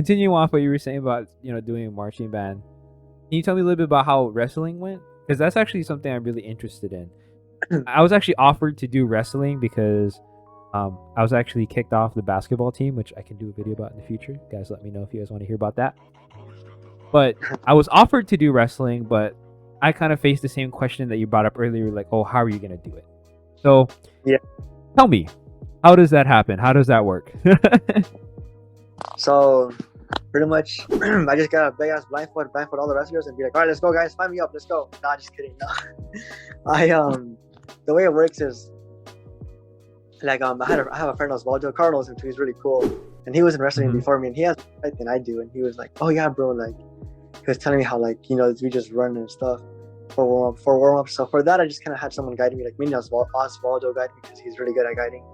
continue off what you were saying about doing a marching band. Can you tell me a little bit about how wrestling went? Because that's actually something I'm really interested in. I was actually offered to do wrestling because I was actually kicked off the basketball team, which I can do a video about in the future. Guys, let me know if you guys want to hear about that. But I was offered to do wrestling, but I kind of faced the same question that you brought up earlier, like, oh, how are you going to do it? So, Yeah. tell me, how does that happen? How does that work? So pretty much, I just got a big ass blindfold all the wrestlers, and be like, all right, let's go, guys, find me up, let's go. Nah, just kidding. No. The way it works is like I have a friend Osvaldo Carlos, and he's really cool, and he was in wrestling before me, and he has more fight than I do, and he was like, oh yeah, bro, like he was telling me how like we just run and stuff for warm up. So for that, I just kind of had someone guide me, like me and Osvaldo guide me because he's really good at guiding.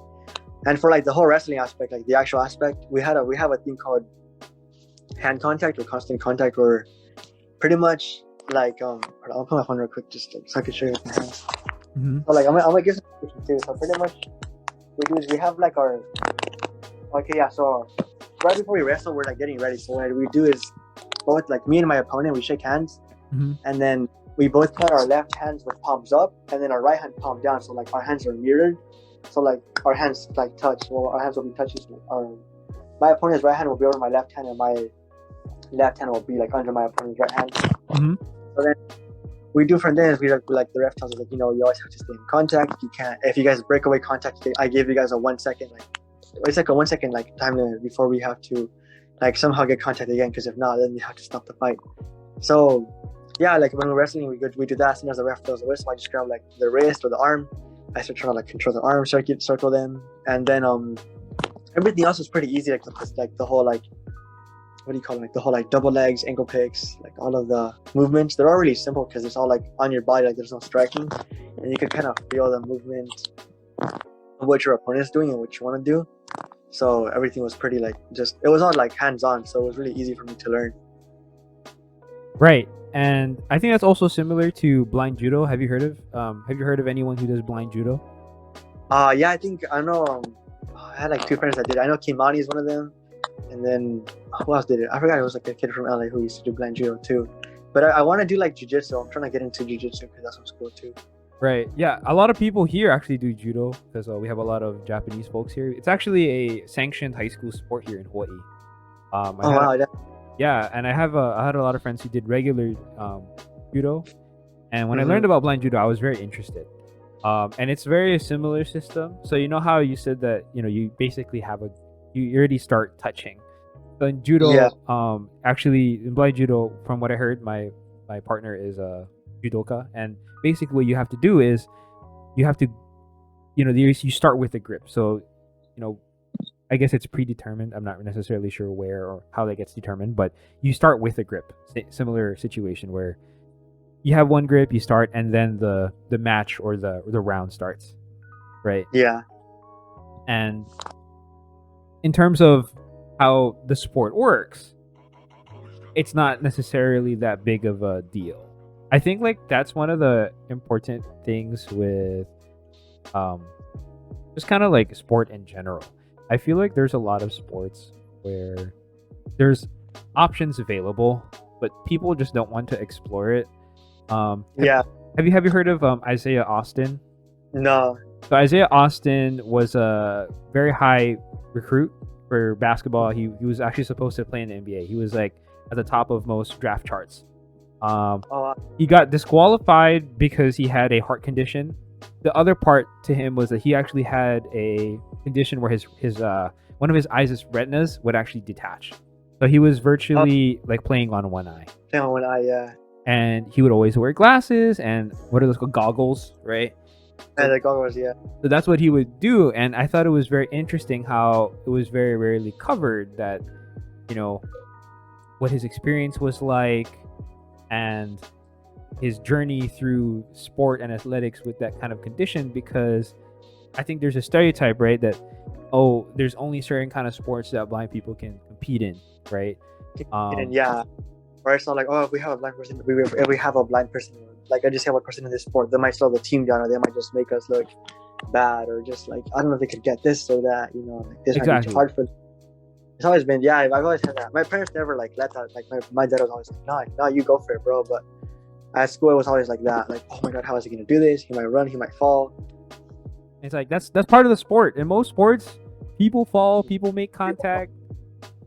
And for like the whole wrestling aspect, like the actual aspect, we have a thing called hand contact or constant contact, where pretty much like I'll put my phone real quick just like, so I can show you with my hands. So like I'm gonna give some pictures too. So pretty much we do is we have like our so right before we wrestle, we're like getting ready. So what we do is both like me and my opponent, we shake hands, and then we both put our left hands with palms up, and then our right hand palm down. So like our hands are mirrored. So like our hands like touch. Well, our hands will be touching. So my opponent's right hand will be over my left hand, and my left hand will be like under my opponent's right hand. So then we do from there is we like the ref tells us like you always have to stay in contact. You can't, if you guys break away contact, I give you guys a 1 second, like it's like a 1 second like time limit before we have to like somehow get contact again, because if not, then you have to stop the fight. So yeah, like when we're wrestling, we do that. As soon as the ref throws the whistle, I just grab like the wrist or the arm. I start trying to like control the arm circle them, and then everything else is pretty easy, like the whole like what do you call it, like the whole like double legs, ankle picks, like all of the movements. They're all really simple because it's all like on your body, like there's no striking, and you can kind of feel the movement of what your opponent's doing and what you want to do. So everything was pretty like it was all like hands on, so it was really easy for me to learn. Right. And I think that's also similar to blind judo. Have you heard of anyone who does blind judo? Yeah, I know. I had like two friends that did. I know Kimani is one of them, and then who else did it? I forgot. It was like a kid from LA who used to do blind judo too. But I want to do like jiu-jitsu. I'm trying to get into jiu-jitsu because that's what's cool too. Right. Yeah. A lot of people here actually do judo because we have a lot of Japanese folks here. It's actually a sanctioned high school sport here in Hawaii. Yeah, and I had a lot of friends who did regular judo, and when I learned about blind judo, I was very interested. And it's very similar system. So you know how you said that you basically you already start touching. So in judo, actually in blind judo, from what I heard, my partner is a judoka, and basically what you have to do is you have to you start with a grip. So I guess it's predetermined. I'm not necessarily sure where or how that gets determined, but you start with a grip. Similar situation where you have one grip, you start, and then the match or the round starts, right? Yeah. And in terms of how the sport works, it's not necessarily that big of a deal. I think like that's one of the important things with just kind of like sport in general. I feel like there's a lot of sports where there's options available, but people just don't want to explore it. Have you heard of Isaiah Austin? No. So Isaiah Austin was a very high recruit for basketball. He was actually supposed to play in the NBA. He was like at the top of most draft charts. He got disqualified because he had a heart condition. The other part to him was that he actually had a condition where his one of his eyes' retinas would actually detach. So he was virtually like playing on one eye. Playing on one eye, yeah. And he would always wear glasses and what are those called? Goggles, right? Yeah, the goggles, yeah. So that's what he would do, and I thought it was very interesting how it was very rarely covered that, what his experience was like and his journey through sport and athletics with that kind of condition, because I think there's a stereotype, right, that there's only certain kind of sports that blind people can compete in, right? Yeah. Or it's not like, if we have a blind person, if we have a blind person, like I just have a person in this sport, they might slow the team down, or they might just make us look bad, or just like I don't know if they could get this or that, like this might be too hard for them. It's always been, yeah, I've always had that. My parents never like let that. Like my dad was always like, no, you go for it, bro. But at school, it was always like that. Like, oh my god, how is he gonna do this? He might run, he might fall. It's like that's part of the sport. In most sports, people fall, people make contact.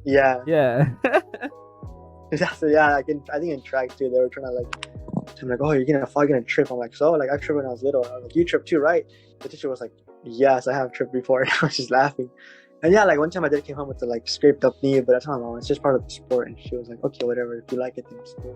Yeah, Yeah. so yeah. Like I think in track too, they were trying to like, I'm like, oh, you're gonna fall, you're gonna trip. I'm like, so like I tripped when I was little. I was like, you tripped too, right? The teacher was like, yes, I have tripped before. I was just laughing. And yeah, like one time my dad came home with the like scraped up knee, but I told my mom it's just part of the sport, and she was like, okay, whatever. If you like it, then it's cool.